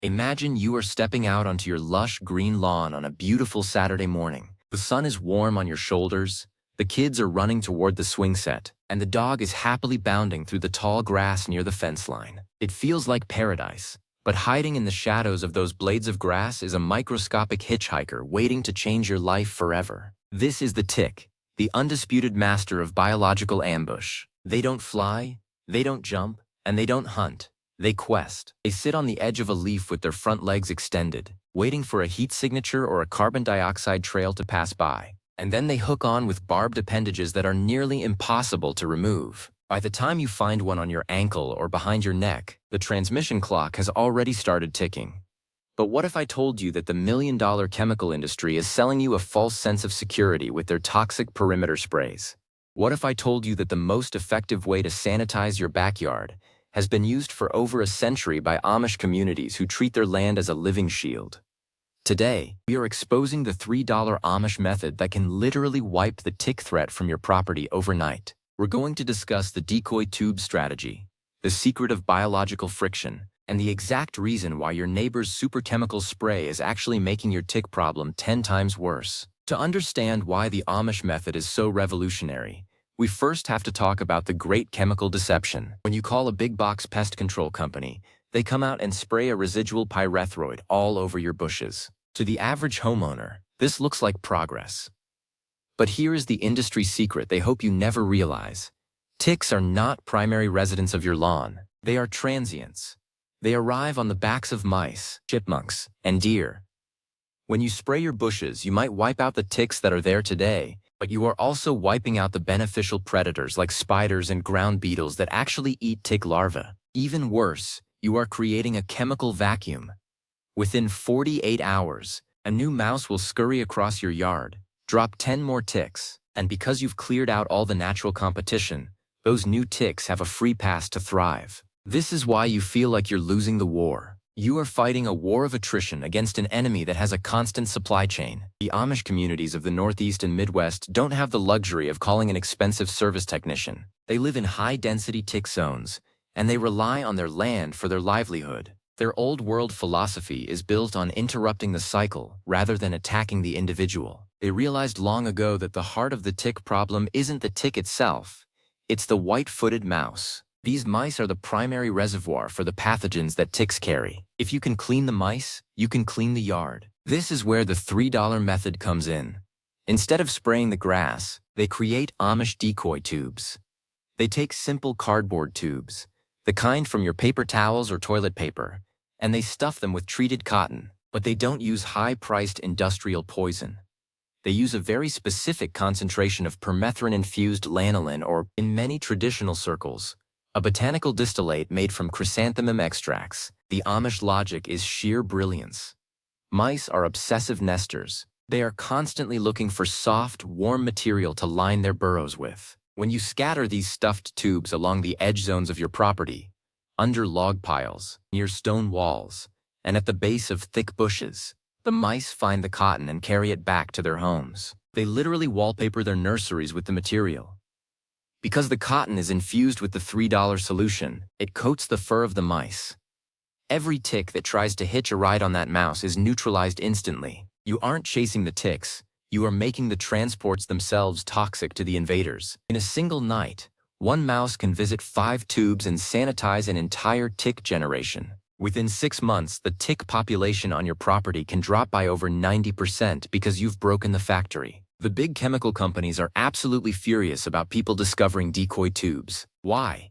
Imagine you are stepping out onto your lush green lawn on a beautiful Saturday morning. The sun is warm on your shoulders, the kids are running toward the swing set, and the dog is happily bounding through the tall grass near the fence line. It feels like paradise, but hiding in the shadows of those blades of grass is a microscopic hitchhiker waiting to change your life forever. This is the tick, the undisputed master of biological ambush. They don't fly, they don't jump, and they don't hunt. They quest. They sit on the edge of a leaf with their front legs extended, waiting for a heat signature or a carbon dioxide trail to pass by. And then they hook on with barbed appendages that are nearly impossible to remove. By the time you find one on your ankle or behind your neck, the transmission clock has already started ticking. But what if I told you that the million-dollar chemical industry is selling you a false sense of security with their toxic perimeter sprays? What if I told you that the most effective way to sanitize your backyard has been used for over a century by Amish communities who treat their land as a living shield? Today, we are exposing the $3 Amish method that can literally wipe the tick threat from your property overnight. We're going to discuss the decoy tube strategy, the secret of biological friction, and the exact reason why your neighbor's super chemical spray is actually making your tick problem 10 times worse. To understand why the Amish method is so revolutionary, we first have to talk about the great chemical deception. When you call a big box pest control company, they come out and spray a residual pyrethroid all over your bushes. To the average homeowner, this looks like progress. But here is the industry secret they hope you never realize. Ticks are not primary residents of your lawn. They are transients. They arrive on the backs of mice, chipmunks, and deer. When you spray your bushes, you might wipe out the ticks that are there today, but you are also wiping out the beneficial predators like spiders and ground beetles that actually eat tick larvae. Even worse, you are creating a chemical vacuum. Within 48 hours, a new mouse will scurry across your yard, drop 10 more ticks, and because you've cleared out all the natural competition, those new ticks have a free pass to thrive. This is why you feel like you're losing the war. You are fighting a war of attrition against an enemy that has a constant supply chain. The Amish communities of the Northeast and Midwest don't have the luxury of calling an expensive service technician. They live in high-density tick zones, and they rely on their land for their livelihood. Their old-world philosophy is built on interrupting the cycle rather than attacking the individual. They realized long ago that the heart of the tick problem isn't the tick itself, it's the white-footed mouse. These mice are the primary reservoir for the pathogens that ticks carry. If you can clean the mice, you can clean the yard. This is where the $3 method comes in. Instead of spraying the grass, they create Amish decoy tubes. They take simple cardboard tubes, the kind from your paper towels or toilet paper, and they stuff them with treated cotton. But they don't use high-priced industrial poison. They use a very specific concentration of permethrin-infused lanolin, or, in many traditional circles, a botanical distillate made from chrysanthemum extracts. The Amish logic is sheer brilliance. Mice are obsessive nesters. They are constantly looking for soft, warm material to line their burrows with. When you scatter these stuffed tubes along the edge zones of your property, under log piles, near stone walls, and at the base of thick bushes, the mice find the cotton and carry it back to their homes. They literally wallpaper their nurseries with the material. Because the cotton is infused with the $3 solution, it coats the fur of the mice. Every tick that tries to hitch a ride on that mouse is neutralized instantly. You aren't chasing the ticks, you are making the transports themselves toxic to the invaders. In a single night, one mouse can visit 5 tubes and sanitize an entire tick generation. Within 6 months, the tick population on your property can drop by over 90% because you've broken the factory. The big chemical companies are absolutely furious about people discovering decoy tubes. Why?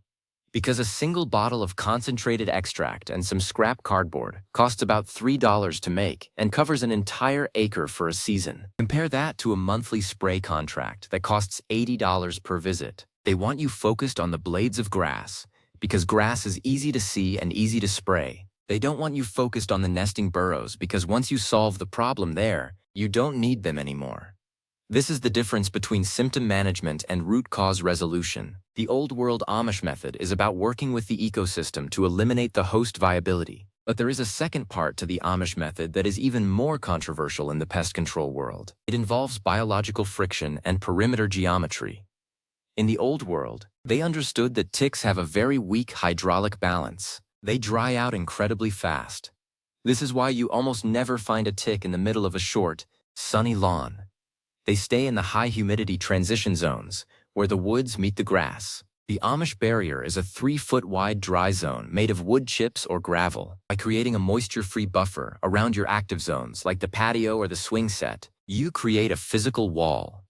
Because a single bottle of concentrated extract and some scrap cardboard costs about $3 to make and covers an entire acre for a season. Compare that to a monthly spray contract that costs $80 per visit. They want you focused on the blades of grass, because grass is easy to see and easy to spray. They don't want you focused on the nesting burrows because once you solve the problem there, you don't need them anymore. This is the difference between symptom management and root cause resolution. The old world Amish method is about working with the ecosystem to eliminate the host viability. But there is a second part to the Amish method that is even more controversial in the pest control world. It involves biological friction and perimeter geometry. In the old world, they understood that ticks have a very weak hydraulic balance. They dry out incredibly fast. This is why you almost never find a tick in the middle of a short, sunny lawn. They stay in the high humidity transition zones, where the woods meet the grass. The Amish barrier is a 3-foot wide dry zone made of wood chips or gravel. By creating a moisture-free buffer around your active zones, like the patio or the swing set, you create a physical wall.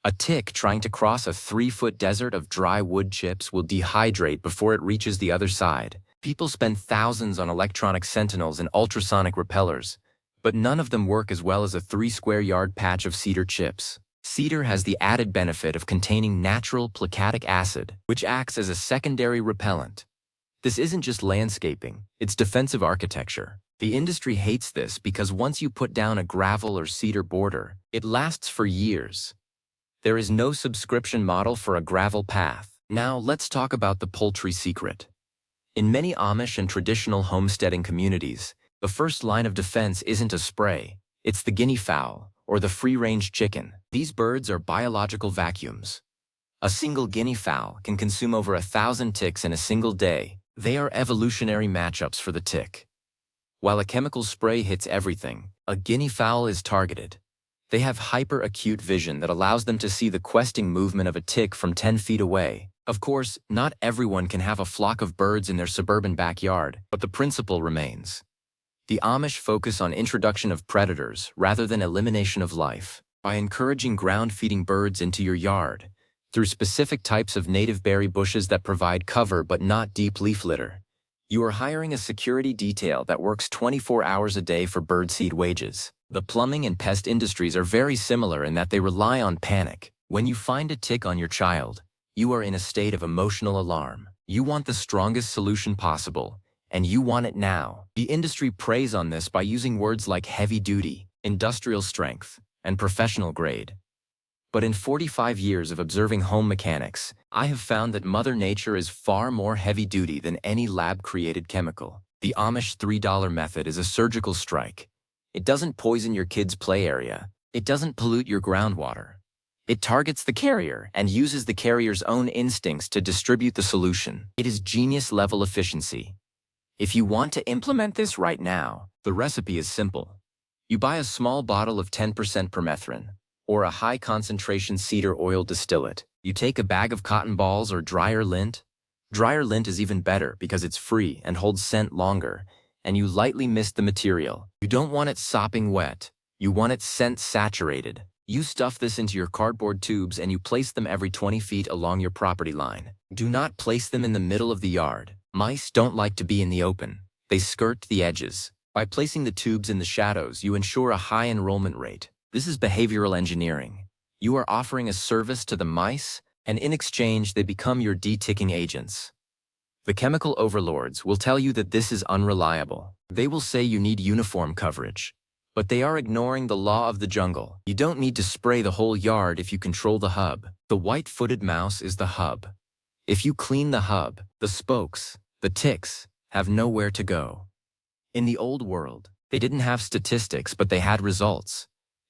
A tick trying to cross a 3-foot desert of dry wood chips will dehydrate before it reaches the other side. People spend thousands on electronic sentinels and ultrasonic repellers, but none of them work as well as a 3-square-yard patch of cedar chips. Cedar has the added benefit of containing natural plaquetic acid, which acts as a secondary repellent. This isn't just landscaping, it's defensive architecture. The industry hates this because once you put down a gravel or cedar border, it lasts for years. There is no subscription model for a gravel path. Now let's talk about the poultry secret. In many Amish and traditional homesteading communities, the first line of defense isn't a spray, it's the guinea fowl, or the free-range chicken. These birds are biological vacuums. A single guinea fowl can consume over 1,000 ticks in a single day. They are evolutionary matchups for the tick. While a chemical spray hits everything, a guinea fowl is targeted. They have hyper-acute vision that allows them to see the questing movement of a tick from 10 feet away. Of course, not everyone can have a flock of birds in their suburban backyard, but the principle remains. The Amish focus on introduction of predators rather than elimination of life. By encouraging ground-feeding birds into your yard, through specific types of native berry bushes that provide cover but not deep leaf litter, you are hiring a security detail that works 24 hours a day for birdseed wages. The plumbing and pest industries are very similar in that they rely on panic. When you find a tick on your child, you are in a state of emotional alarm. You want the strongest solution possible, and you want it now. The industry preys on this by using words like heavy duty, industrial strength, and professional grade. But in 45 years of observing home mechanics, I have found that Mother Nature is far more heavy-duty than any lab-created chemical. The Amish $3 method is a surgical strike. It doesn't poison your kid's play area. It doesn't pollute your groundwater. It targets the carrier and uses the carrier's own instincts to distribute the solution. It is genius-level efficiency. If you want to implement this right now, the recipe is simple. You buy a small bottle of 10% permethrin, or a high-concentration cedar oil distillate. You take a bag of cotton balls or dryer lint. Dryer lint is even better because it's free and holds scent longer, and you lightly mist the material. You don't want it sopping wet. You want it scent-saturated. You stuff this into your cardboard tubes and you place them every 20 feet along your property line. Do not place them in the middle of the yard. Mice don't like to be in the open. They skirt the edges. By placing the tubes in the shadows, you ensure a high enrollment rate. This is behavioral engineering. You are offering a service to the mice, and in exchange, they become your deticking agents. The chemical overlords will tell you that this is unreliable. They will say you need uniform coverage. But they are ignoring the law of the jungle. You don't need to spray the whole yard if you control the hub. The white-footed mouse is the hub. If you clean the hub, the spokes, the ticks, have nowhere to go. In the old world, they didn't have statistics, but they had results.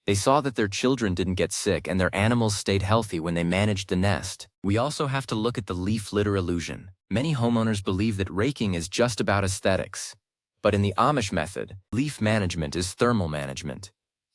They saw that their children didn't get sick and their animals stayed healthy when they managed the nest. We also have to look at the leaf litter illusion. Many homeowners believe that raking is just about aesthetics. But in the Amish method, leaf management is thermal management.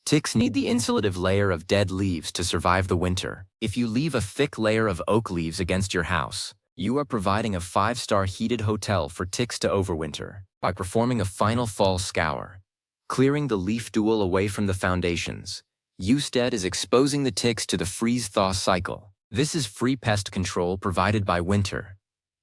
Ticks need the insulative layer of dead leaves to survive the winter. If you leave a thick layer of oak leaves against your house, you are providing a 5-star heated hotel for ticks to overwinter. By performing a final fall scour, clearing the leaf dual away from the foundations, Usted is exposing the ticks to the freeze-thaw cycle. This is free pest control provided by winter.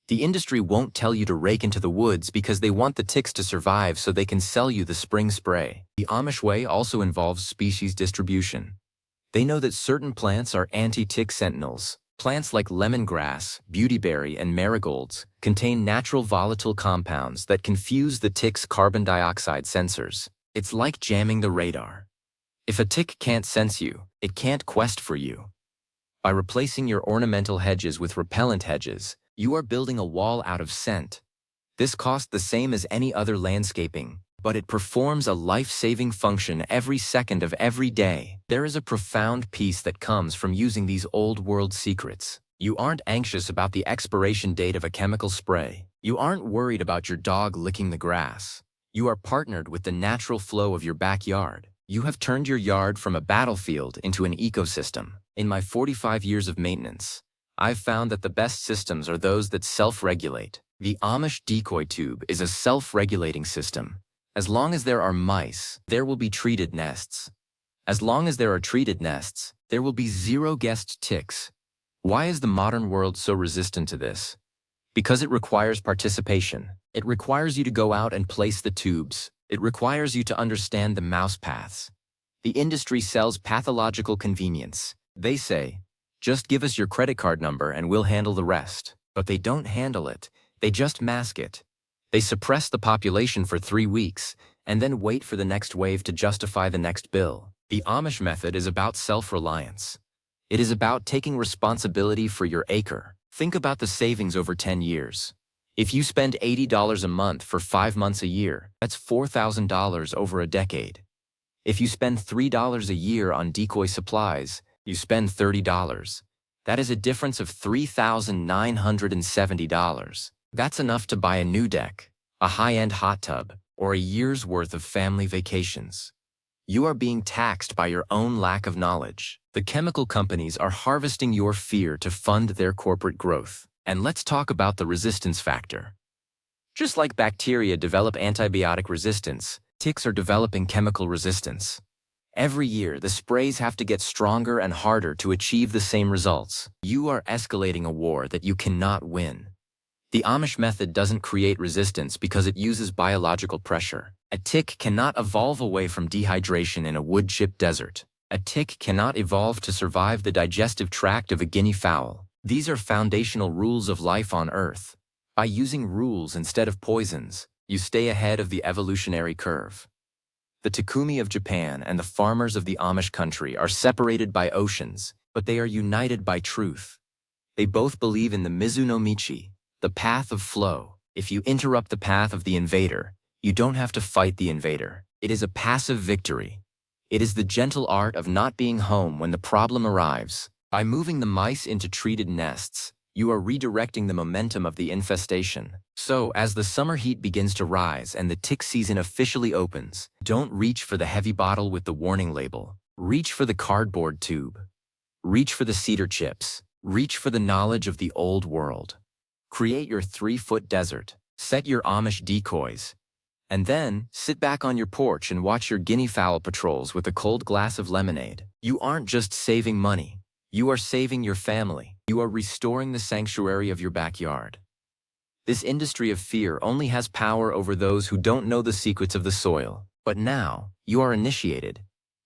The industry won't tell you to rake into the woods because they want the ticks to survive so they can sell you the spring spray. The Amish way also involves species distribution. They know that certain plants are anti-tick sentinels. Plants like lemongrass, beautyberry, and marigolds contain natural volatile compounds that confuse the tick's carbon dioxide sensors. It's like jamming the radar. If a tick can't sense you, it can't quest for you. By replacing your ornamental hedges with repellent hedges, you are building a wall out of scent. This costs the same as any other landscaping, but it performs a life-saving function every second of every day. There is a profound peace that comes from using these old-world secrets. You aren't anxious about the expiration date of a chemical spray. You aren't worried about your dog licking the grass. You are partnered with the natural flow of your backyard. You have turned your yard from a battlefield into an ecosystem. In my 45 years of maintenance, I've found that the best systems are those that self-regulate. The Amish decoy tube is a self-regulating system. As long as there are mice, there will be treated nests. As long as there are treated nests, there will be zero guest ticks. Why is the modern world so resistant to this? Because it requires participation. It requires you to go out and place the tubes. It requires you to understand the mouse paths. The industry sells pathological convenience. They say, just give us your credit card number and we'll handle the rest. But they don't handle it. They just mask it. They suppress the population for 3 weeks and then wait for the next wave to justify the next bill. The Amish method is about self-reliance. It is about taking responsibility for your acre. Think about the savings over 10 years. If you spend $80 a month for 5 months a year, that's $4,000 over a decade. If you spend $3 a year on decoy supplies, you spend $30. That is a difference of $3,970. That's enough to buy a new deck, a high-end hot tub, or a year's worth of family vacations. You are being taxed by your own lack of knowledge. The chemical companies are harvesting your fear to fund their corporate growth. And let's talk about the resistance factor. Just like bacteria develop antibiotic resistance, ticks are developing chemical resistance. Every year, the sprays have to get stronger and harder to achieve the same results. You are escalating a war that you cannot win. The Amish method doesn't create resistance because it uses biological pressure. A tick cannot evolve away from dehydration in a wood-chip desert. A tick cannot evolve to survive the digestive tract of a guinea fowl. These are foundational rules of life on Earth. By using rules instead of poisons, you stay ahead of the evolutionary curve. The Takumi of Japan and the farmers of the Amish country are separated by oceans, but they are united by truth. They both believe in the Mizuno Michi, the path of flow. If you interrupt the path of the invader, you don't have to fight the invader. It is a passive victory. It is the gentle art of not being home when the problem arrives. By moving the mice into treated nests, you are redirecting the momentum of the infestation. So, as the summer heat begins to rise and the tick season officially opens, don't reach for the heavy bottle with the warning label. Reach for the cardboard tube. Reach for the cedar chips. Reach for the knowledge of the old world. Create your 3-foot desert. Set your Amish decoys. And then, sit back on your porch and watch your guinea fowl patrols with a cold glass of lemonade. You aren't just saving money. You are saving your family. You are restoring the sanctuary of your backyard. This industry of fear only has power over those who don't know the secrets of the soil. But now, you are initiated.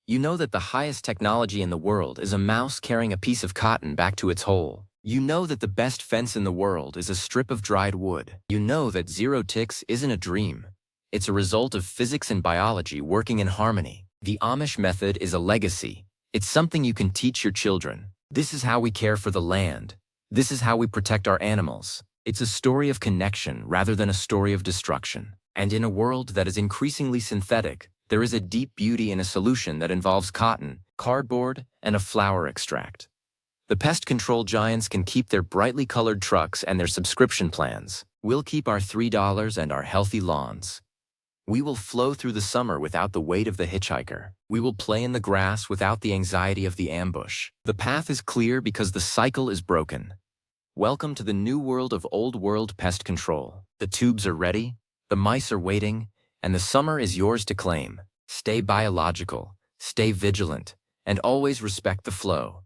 You know that the highest technology in the world is a mouse carrying a piece of cotton back to its hole. You know that the best fence in the world is a strip of dried wood. You know that zero ticks isn't a dream. It's a result of physics and biology working in harmony. The Amish method is a legacy. It's something you can teach your children. This is how we care for the land. This is how we protect our animals. It's a story of connection rather than a story of destruction. And in a world that is increasingly synthetic, there is a deep beauty in a solution that involves cotton, cardboard, and a flower extract. The pest control giants can keep their brightly colored trucks and their subscription plans. We'll keep our $3 and our healthy lawns. We will flow through the summer without the weight of the hitchhiker. We will play in the grass without the anxiety of the ambush. The path is clear because the cycle is broken. Welcome to the new world of old world pest control. The tubes are ready, the mice are waiting, and the summer is yours to claim. Stay biological, stay vigilant, and always respect the flow.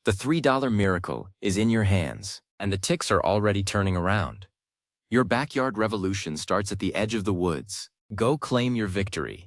The $3 miracle is in your hands, and the ticks are already turning around. Your backyard revolution starts at the edge of the woods. Go claim your victory.